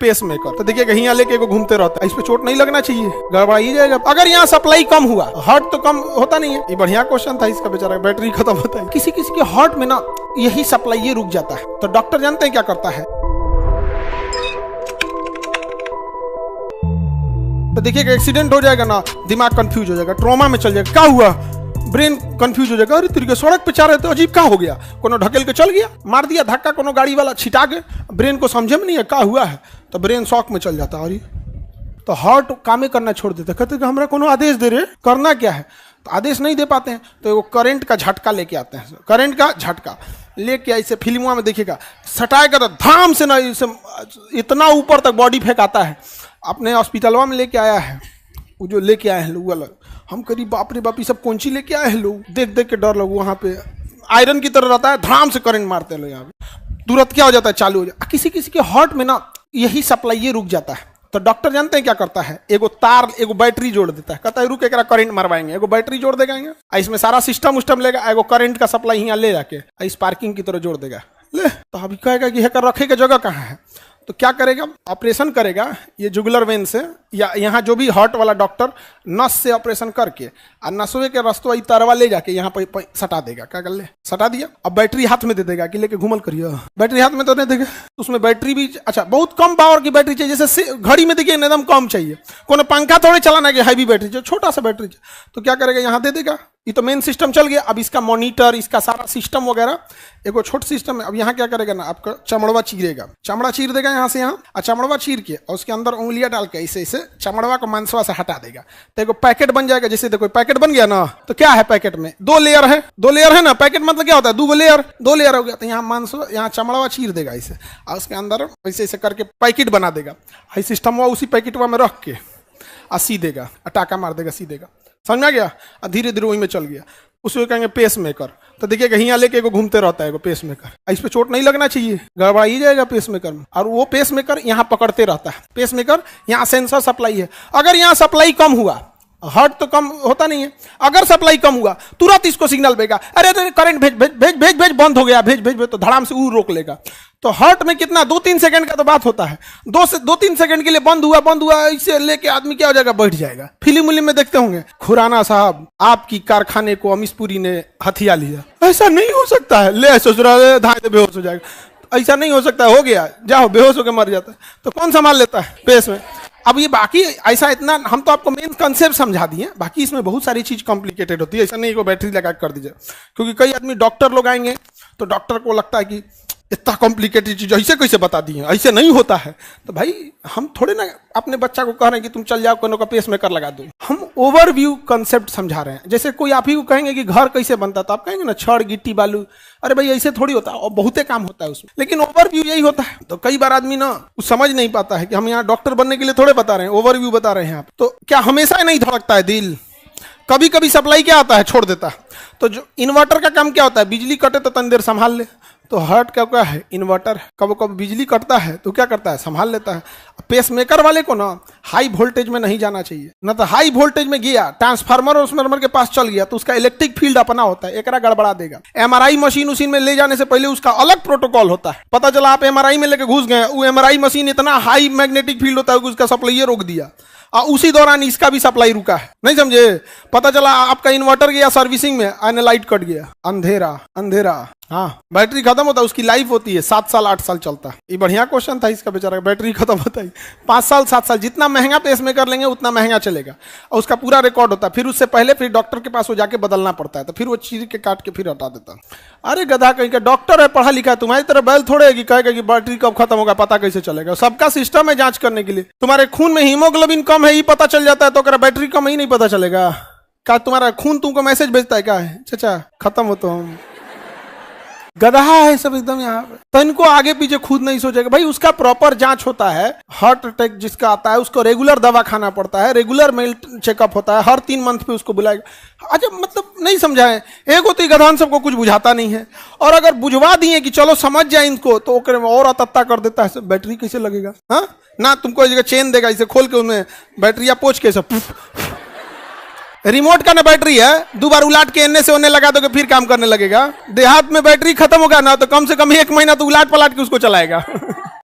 Pace maker. तो देखिएगा यहाँ लेके एगो घूमते रहता है, इस पे चोट नहीं लगना चाहिए, गड़बड़ा ही जाएगा। अगर यहाँ सप्लाई कम हुआ, हार्ट तो कम होता नहीं है, ये बढ़िया क्वेश्चन था इसका, बेचारा बैटरी खत्म होता है। किसी किसी के हार्ट में ना यही सप्लाई ये रुक जाता है, तो डॉक्टर जानते हैं क्या करता है। तो देखिएगा एक्सीडेंट हो जाएगा ना, दिमाग कंफ्यूज हो जाएगा, ट्रॉमा में चल जाएगा, क्या हुआ, ब्रेन कंफ्यूज हो जाएगा, अरे तेरे सड़क पे चाह रहे थे, अजीब क्या हो गया, कोनो ढकेल के चल गया, मार दिया धक्का, कोनो गाड़ी वाला छिटा के, ब्रेन को समझे में नहीं है क्या हुआ है, तो ब्रेन शॉक में चल जाता है। तो हार्ट कामे करना छोड़ देता, कहते कि हमरा कोनो आदेश दे रहे, करना क्या है, तो आदेश नहीं दे पाते हैं, तो वो करंट का झटका लेके आते हैं, करंट का झटका लेके ऐसे फिल्मों में देखिएगा, सटाएगा तो धाम से ना इतना ऊपर तक बॉडी फेंकाता है। अपने हॉस्पिटलवा में लेके आया है, वो जो लेके आए हैं लोग अलग, हम करीब बाप रे बाप, ये सब कौन सी लेके आए हैं लोग, देख देख के डर लोग, वहाँ पे आयरन की तरह रहता है, धाम से करंट मारते हैं लोग, यहाँ पे तुरंत क्या हो जाता है, चालू हो जाता है। किसी किसी के हार्ट में ना यही सप्लाई ये रुक जाता है, तो डॉक्टर जानते हैं क्या करता है, एगो तार एगो बैटरी जोड़ देता है, कहता है रुक एकरा करंट मरवाएंगे, एगो बैटरी जोड़ देगा, इसमें सारा सिस्टम उस्टम लेगा, एगो करंट का सप्लाई यहाँ ले जाके इस पार्किंग की तरह जोड़ देगा, ले तो अभी कहेगा कि हेकर रखे के जगह कहाँ है, तो क्या करेगा, ऑपरेशन करेगा ये जुगुलर वेन से, या यहाँ जो भी हार्ट वाला डॉक्टर नस से ऑपरेशन करके और नसवे के रस्तों ई तरवा ले जाके यहाँ पर सटा देगा, क्या कर ले, सटा दिया, अब बैटरी हाथ में दे देगा कि लेके घूमल करिए, बैटरी हाथ में तो नहीं देगा, उसमें बैटरी भी अच्छा बहुत कम पावर की बैटरी चाहिए, जैसे घड़ी में देखिए एकदम कम चाहिए, कोनो पंखा थोड़े चलाना कि हैवी बैटरी चाहिए, छोटा सा बैटरी चाहिए, तो क्या करेगा यहाँ दे देगा, ये तो मेन सिस्टम चल गया, अब इसका मॉनिटर, इसका सारा सिस्टम वगैरह एगो छोट सिस्टम है। अब यहाँ क्या करेगा ना, आपका चमड़वा चीरेगा, चमड़ा चीर देगा यहाँ से यहाँ, और चमड़वा चीर के और उसके अंदर उंगलियां डाल के ऐसे ऐसे चमड़वा को मांसवा से हटा देगा, तो एगो पैकेट बन जाएगा। जैसे देखो पैकेट बन गया ना, तो क्या है पैकेट में, दो लेयर है ना, पैकेट मतलब क्या होता है, दो लेयर हो गया, तो यहाँ मांसवा, यहाँ चमड़वा चीर देगा ऐसे, और उसके अंदर ऐसे ऐसे करके पैकेट बना देगा, सिस्टम उसी पैकेटवा में रख के और सी देगा, टाका मार देगा, सी देगा, समझ में आ गया, और धीरे धीरे वही में चल गया, उसको कहेंगे पेस मेकर। तो देखिएगा यहाँ लेके एगो घूमते रहता है एगो पेस मेकर, इस पे चोट नहीं लगना चाहिए, गड़बड़ा ही जाएगा पेस मेकर में, और वो पेस मेकर यहाँ पकड़ते रहता है, पेस मेकर यहाँ सेंसर सप्लाई है, अगर यहाँ सप्लाई कम हुआ, हार्ट तो कम होता नहीं है, अगर सप्लाई कम हुआ तुरंत इसको सिग्नल देगा, अरे अरे करंट भेज भेज भेज भेज भेज बंद हो गया, भेज भेज भेज, तो धड़ाम से वो रोक लेगा। तो हार्ट में कितना 2-3 सेकंड का तो बात होता है, 2-3 सेकंड के लिए बंद हुआ इसे लेके आदमी क्या हो जाएगा, बैठ जाएगा। फिल्म में देखते होंगे, खुराना साहब आपकी कारखाने को अमीशपुरी ने हथिया लिया, ऐसा नहीं हो सकता है, ले सोच रहा है धाए बेहोश हो जाएगा, ऐसा नहीं हो सकता, हो गया जाओ बेहोश होकर मर जाता है, तो कौन संभाल लेता है पेस में। अब ये बाकी ऐसा इतना हम तो आपको मेन कंसेप्ट समझा दिए, बाकी इसमें बहुत सारी चीज कॉम्प्लिकेटेड होती है, ऐसा नहीं को बैटरी लगा कर दीजिए, क्योंकि कई आदमी डॉक्टर लोग आएंगे तो डॉक्टर को लगता है कि इतना कॉम्प्लिकेटेड चीज ऐसे कैसे बता दिए, ऐसे नहीं होता है। तो भाई हम थोड़े ना अपने बच्चा को कह रहे हैं कि तुम चल जाओ कोनो का पेस मेकर लगा दो, हम ओवरव्यू कंसेप्ट समझा रहे हैं। जैसे कोई आप ही को कहेंगे कि घर कैसे बनता, तो आप कहेंगे ना छड़ गिट्टी बालू, अरे भाई ऐसे थोड़ी होता है, और बहुते काम होता है उसमें, लेकिन ओवरव्यू यही होता है। तो कई बार आदमी ना समझ नहीं पाता है कि हम यहाँ डॉक्टर बनने के लिए थोड़े बता रहे हैं, ओवरव्यू बता रहे हैं आप। तो क्या हमेशा नहीं धड़कता है दिल, कभी कभी सप्लाई क्या आता है, छोड़ देता है। तो जो इन्वर्टर का काम क्या होता है, बिजली कटे तो तनी देर संभाल ले, तो हार्ट क्या है, इन्वर्टर, कब कब बिजली कटता है तो क्या करता है, संभाल लेता है। पेस मेकर वाले को ना हाई वोल्टेज में नहीं जाना चाहिए, ना तो हाई वोल्टेज में गया ट्रांसफार्मर के पास चल गया तो उसका इलेक्ट्रिक फील्ड अपना होता है, एकरा गड़बड़ा देगा। एमआरआई मशीन उसी में ले जाने से पहले उसका अलग प्रोटोकॉल होता है, पता चला आप एमआरआई में लेके घुस गए, वो एमआरआई मशीन इतना हाई मैग्नेटिक फील्ड होता है कि उसका सप्लाई रोक दिया, उसी दौरान इसका भी सप्लाई रुका है, नहीं समझे। पता चला आपका इन्वर्टर गया सर्विसिंग में, आने लाइट कट गया, अंधेरा, हाँ बैटरी खत्म होता है, उसकी लाइफ होती है 7 साल 8 साल चलता है। ये बढ़िया क्वेश्चन था इसका, बेचारा बैटरी खत्म होता है 5 साल 7 साल, जितना महंगा पेस मेकर लेंगे उतना महंगा चलेगा, और उसका पूरा रिकॉर्ड होता है। फिर उससे पहले फिर डॉक्टर के पास वो जाके बदलना पड़ता है, तो फिर वो चीज के काट के फिर हटा देता है। अरे गधा कहीं का डॉक्टर है, पढ़ा लिखा है, तुम्हारी तरह बैल थोड़े है कि कहेगा कि बैटरी कब खत्म होगा पता कैसे चलेगा। सबका सिस्टम है जांच करने के लिए, तुम्हारे खून में हीमोग्लोबिन कम है ये पता चल जाता है, तो बैटरी कम ही नहीं पता चलेगा क्या? तुम्हारा खून तुमको मैसेज भेजता है क्या है, चाचा खत्म हो तो हम गधा है सब एकदम यहाँ पे। तो इनको आगे पीछे खुद नहीं सोचेगा भाई, उसका प्रॉपर जांच होता है। हार्ट अटैक जिसका आता है उसको रेगुलर दवा खाना पड़ता है, रेगुलर मेडिकल चेकअप होता है, हर 3 मंथ पे उसको बुलाएगा। अच्छा मतलब नहीं समझाए, एक होती गधान सबको कुछ बुझाता नहीं है, और अगर बुझवा दिए कि चलो समझ जाए इनको तो ओकरे में और अतत्ता कर देता है। बैटरी कैसे लगेगा, हाँ ना तुमको इस जगह चेन देगा, इसे खोल के उसमें बैटरिया पोछ के सब रिमोट का ना बैटरी है, 2 बार उलाट के एने से ओने लगा दोगे फिर काम करने लगेगा। देहात में बैटरी खत्म होगा ना तो कम से कम 1 महीना तो उलाट पलाट के उसको चलाएगा।